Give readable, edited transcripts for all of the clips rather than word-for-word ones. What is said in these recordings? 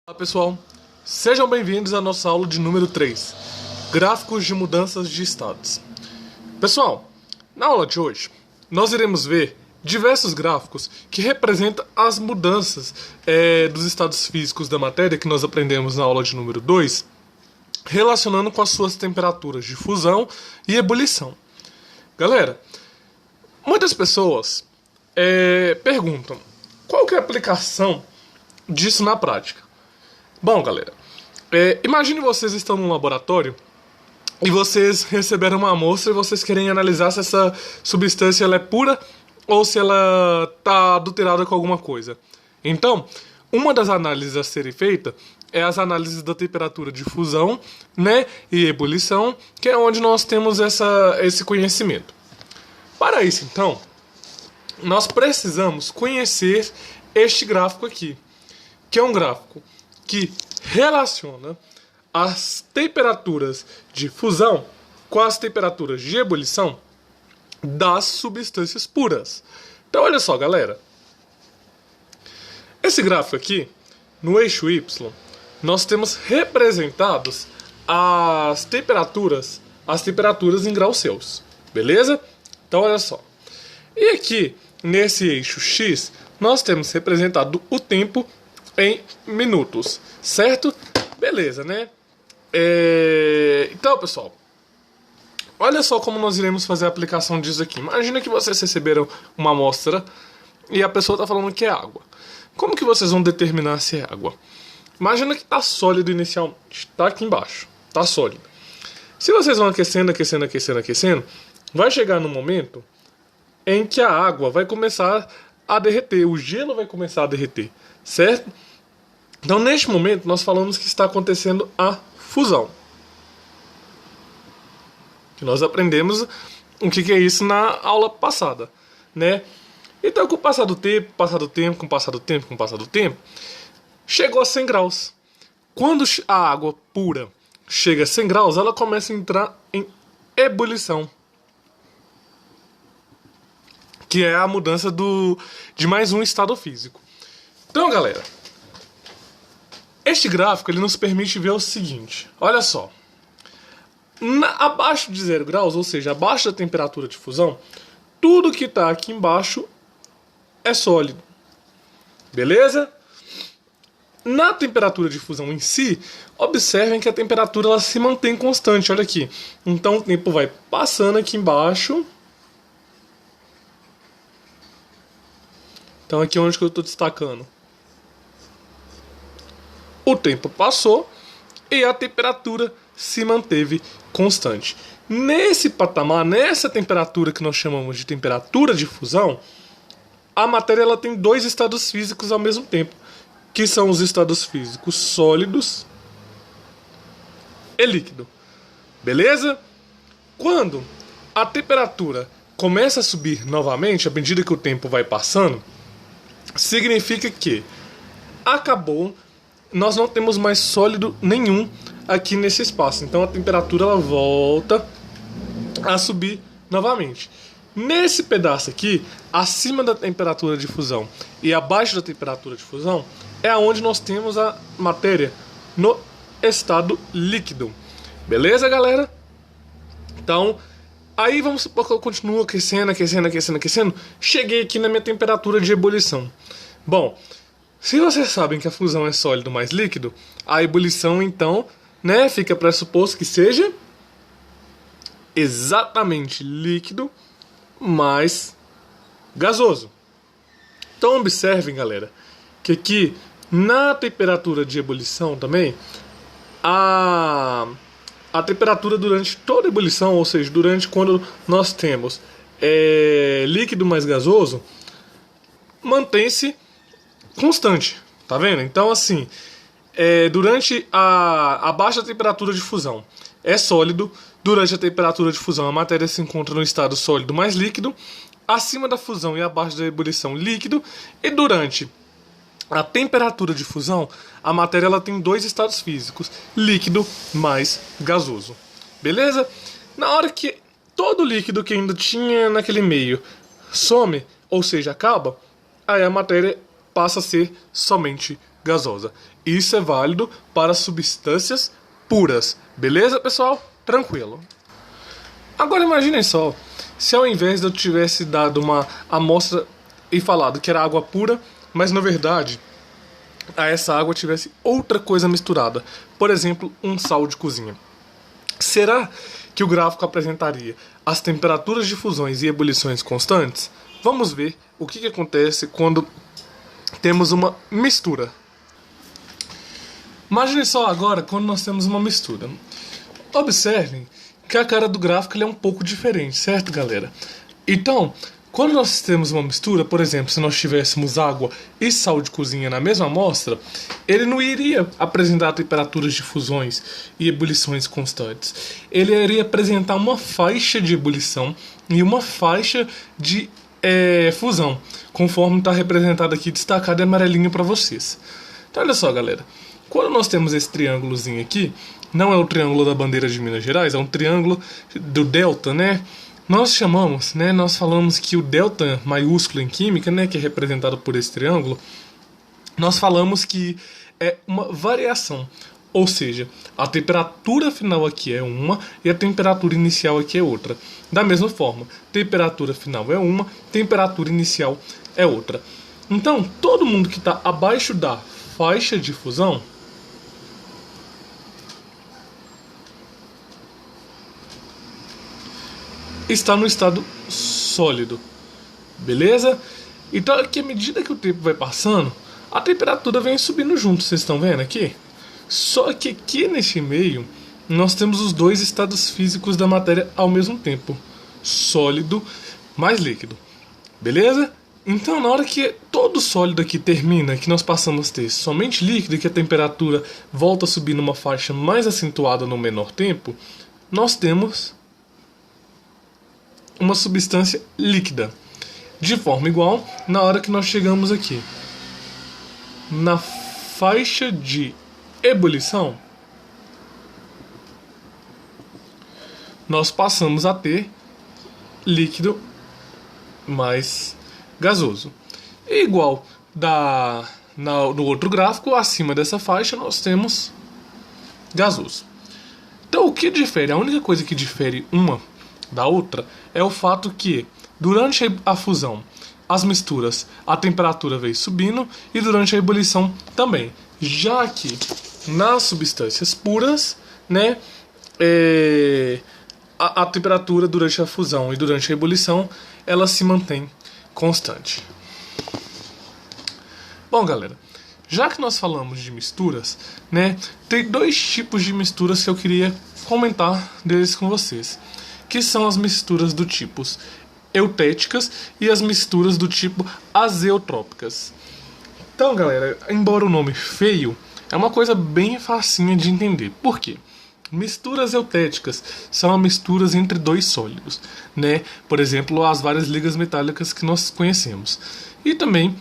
Olá pessoal, sejam bem-vindos à nossa aula de número 3, Gráficos de mudanças de estados. Pessoal, na aula de hoje, nós iremos ver diversos gráficos que representam as mudanças dos estados físicos da matéria que nós aprendemos na aula de número 2, relacionando com as suas temperaturas de fusão e ebulição. Galera, muitas pessoas perguntam qual que é a aplicação disso na prática. Bom, galera, imagine vocês estão num laboratório e vocês receberam uma amostra e vocês querem analisar se essa substância ela é pura ou se ela está adulterada com alguma coisa. Então, uma das análises a serem feita é as análises da temperatura de fusão, né, e ebulição, que é onde nós temos esse conhecimento. Para isso, então, nós precisamos conhecer este gráfico aqui, que é um gráfico que relaciona as temperaturas de fusão com as temperaturas de ebulição das substâncias puras. Então, olha só, galera. Esse gráfico aqui, no eixo Y, nós temos representados as temperaturas em graus Celsius. Beleza? Então, olha só. E aqui, nesse eixo X, nós temos representado o tempo em minutos, certo? Beleza, né? Então, pessoal, olha só como nós iremos fazer a aplicação disso aqui. Imagina que vocês receberam uma amostra e a pessoa está falando que é água. Como que vocês vão determinar se é água? Imagina que está sólido inicialmente, está aqui embaixo, está sólido. Se vocês vão aquecendo, vai chegar no momento em que a água vai começar a derreter, o gelo vai começar a derreter, certo? Então, neste momento, nós falamos que está acontecendo a fusão. Que nós aprendemos o que é isso na aula passada, né? Então, com o passar do tempo, chegou a 100 graus. Quando a água pura chega a 100 graus, ela começa a entrar em ebulição, que é a mudança de mais um estado físico. Então, galera, este gráfico ele nos permite ver o seguinte. Olha só. Abaixo de 0 graus, ou seja, abaixo da temperatura de fusão, tudo que está aqui embaixo é sólido. Beleza? Na temperatura de fusão em si, observem que a temperatura ela se mantém constante. Olha aqui. Então o tempo vai passando aqui embaixo. Então aqui é onde que eu estou destacando. O tempo passou e a temperatura se manteve constante. Nesse patamar, nessa temperatura que nós chamamos de temperatura de fusão, a matéria ela tem dois estados físicos ao mesmo tempo, que são os estados físicos sólidos e líquido. Beleza? Quando a temperatura começa a subir novamente, à medida que o tempo vai passando, significa que acabou, nós não temos mais sólido nenhum aqui nesse espaço. Então a temperatura ela volta a subir novamente. Nesse pedaço aqui, acima da temperatura de fusão e abaixo da temperatura de fusão, é onde nós temos a matéria no estado líquido. Beleza, galera? Então, aí vamos supor que eu continuo aquecendo. Cheguei aqui na minha temperatura de ebulição. Bom, se vocês sabem que a fusão é sólido mais líquido, a ebulição, então, né, fica pressuposto que seja exatamente líquido mais gasoso. Então, observem, galera, que aqui na temperatura de ebulição também, a temperatura durante toda a ebulição, ou seja, durante quando nós temos líquido mais gasoso, mantém-se constante, tá vendo? Então, assim, durante a baixa temperatura de fusão é sólido, durante a temperatura de fusão a matéria se encontra no estado sólido mais líquido, acima da fusão e abaixo da ebulição líquido, e durante a temperatura de fusão a matéria ela tem dois estados físicos, líquido mais gasoso. Beleza? Na hora que todo líquido que ainda tinha naquele meio some, ou seja, acaba, aí a matéria passa a ser somente gasosa. Isso é válido para substâncias puras. Beleza, pessoal? Tranquilo. Agora imaginem só, se ao invés de eu tivesse dado uma amostra e falado que era água pura, mas na verdade a essa água tivesse outra coisa misturada, por exemplo, um sal de cozinha. Será que o gráfico apresentaria as temperaturas de fusões e ebulições constantes? Vamos ver o que acontece quando temos uma mistura. Imagine só agora quando nós temos uma mistura. Observem que a cara do gráfico ele é um pouco diferente, certo, galera? Então, quando nós temos uma mistura, por exemplo, se nós tivéssemos água e sal de cozinha na mesma amostra, ele não iria apresentar temperaturas de fusões e ebulições constantes. Ele iria apresentar uma faixa de ebulição e uma faixa de fusão, conforme está representado aqui, destacado em amarelinho para vocês. Então, olha só, galera. Quando nós temos esse triângulozinho aqui, não é o triângulo da bandeira de Minas Gerais, é um triângulo do delta, né? Nós chamamos, né? Nós falamos que o delta maiúsculo em química, né? Que é representado por esse triângulo, nós falamos que é uma variação. Ou seja, a temperatura final aqui é uma e a temperatura inicial aqui é outra. Da mesma forma, temperatura final é uma, temperatura inicial é outra. Então, todo mundo que está abaixo da faixa de fusão está no estado sólido, beleza? Então aqui, à medida que o tempo vai passando, a temperatura vem subindo junto, vocês estão vendo aqui? Só que aqui nesse meio, nós temos os dois estados físicos da matéria ao mesmo tempo, sólido mais líquido, beleza? Então na hora que todo sólido aqui termina, que nós passamos a ter somente líquido e que a temperatura volta a subir numa faixa mais acentuada no menor tempo, nós temos uma substância líquida. De forma igual, na hora que nós chegamos aqui na faixa de ebulição, nós passamos a ter líquido mais gasoso. E igual no outro gráfico, acima dessa faixa, nós temos gasoso. Então, o que difere? A única coisa que difere uma da outra é o fato que durante a fusão, as misturas, a temperatura veio subindo e durante a ebulição também. Já que nas substâncias puras, né, a temperatura durante a fusão e durante a ebulição, ela se mantém constante. Bom, galera, já que nós falamos de misturas, né, tem dois tipos de misturas que eu queria comentar deles com vocês, que são as misturas do tipo eutéticas e as misturas do tipo azeotrópicas. Então, galera, embora o nome feio, é uma coisa bem facinha de entender. Por quê? Misturas eutéticas são misturas entre dois sólidos, né? Por exemplo, as várias ligas metálicas que nós conhecemos. E também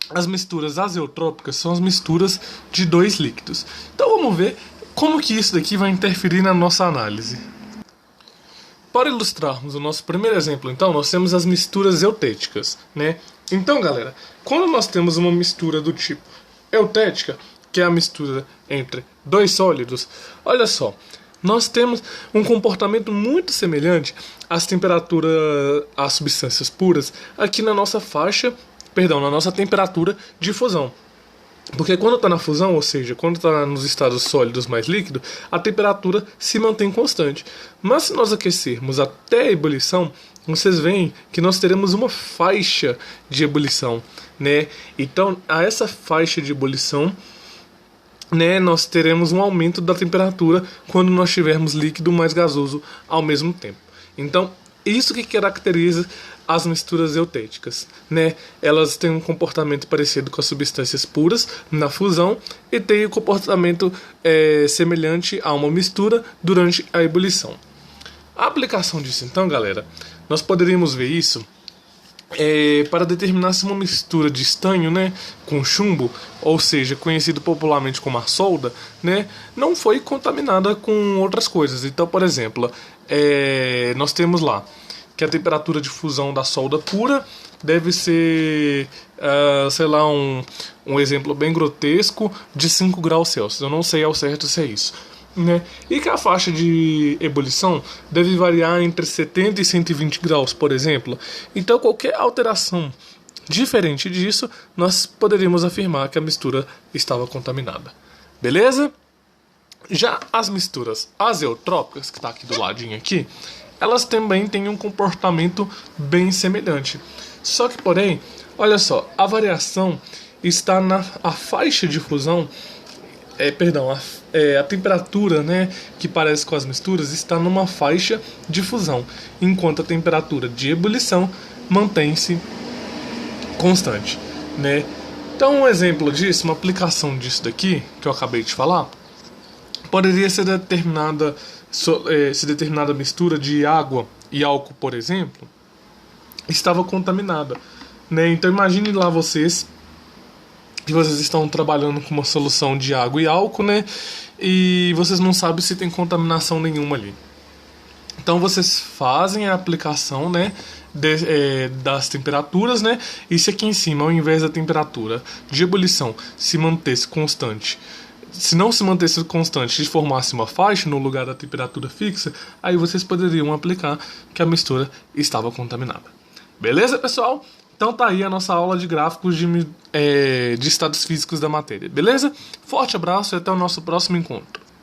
as misturas azeotrópicas são as misturas de dois líquidos. Então vamos ver como que isso daqui vai interferir na nossa análise. Para ilustrarmos o nosso primeiro exemplo, então, nós temos as misturas eutéticas, né? Então, galera, quando nós temos uma mistura do tipo eutética, que é a mistura entre dois sólidos, olha só, nós temos um comportamento muito semelhante às temperaturas, às substâncias puras, aqui na nossa na nossa temperatura de fusão. Porque quando está na fusão, ou seja, quando está nos estados sólidos mais líquidos, a temperatura se mantém constante. Mas se nós aquecermos até a ebulição, vocês veem que nós teremos uma faixa de ebulição, né? Então, a essa faixa de ebulição, né, nós teremos um aumento da temperatura quando nós tivermos líquido mais gasoso ao mesmo tempo. Então, isso que caracteriza as misturas eutéticas, né? Elas têm um comportamento parecido com as substâncias puras na fusão e têm um comportamento semelhante a uma mistura durante a ebulição. A aplicação disso, então, galera, nós poderíamos ver isso para determinar se uma mistura de estanho, né, com chumbo, ou seja, conhecido popularmente como a solda, né, não foi contaminada com outras coisas. Então, por exemplo, nós temos lá que a temperatura de fusão da solda pura deve ser, sei lá, um exemplo bem grotesco, de 5 graus Celsius. Eu não sei ao certo se é isso, né? E que a faixa de ebulição deve variar entre 70 e 120 graus, por exemplo. Então, qualquer alteração diferente disso, nós poderíamos afirmar que a mistura estava contaminada. Beleza? Já as misturas azeotrópicas, que está aqui do ladinho aqui, elas também têm um comportamento bem semelhante. Só que, porém, olha só, a variação está na faixa de fusão, a temperatura, né, que parece com as misturas está numa faixa de fusão, enquanto a temperatura de ebulição mantém-se constante, né? Então, um exemplo disso, uma aplicação disso daqui, que eu acabei de falar, poderia ser determinada mistura de água e álcool, por exemplo, estava contaminada, né? Então, imagine lá que vocês estão trabalhando com uma solução de água e álcool, né? E vocês não sabem se tem contaminação nenhuma ali. Então vocês fazem a aplicação, né, das temperaturas, né? E se aqui em cima, ao invés da temperatura de ebulição se mantesse constante, se não se mantesse constante e formasse uma faixa no lugar da temperatura fixa, aí vocês poderiam aplicar que a mistura estava contaminada. Beleza, pessoal? Então tá aí a nossa aula de gráficos de estados físicos da matéria. Beleza? Forte abraço e até o nosso próximo encontro.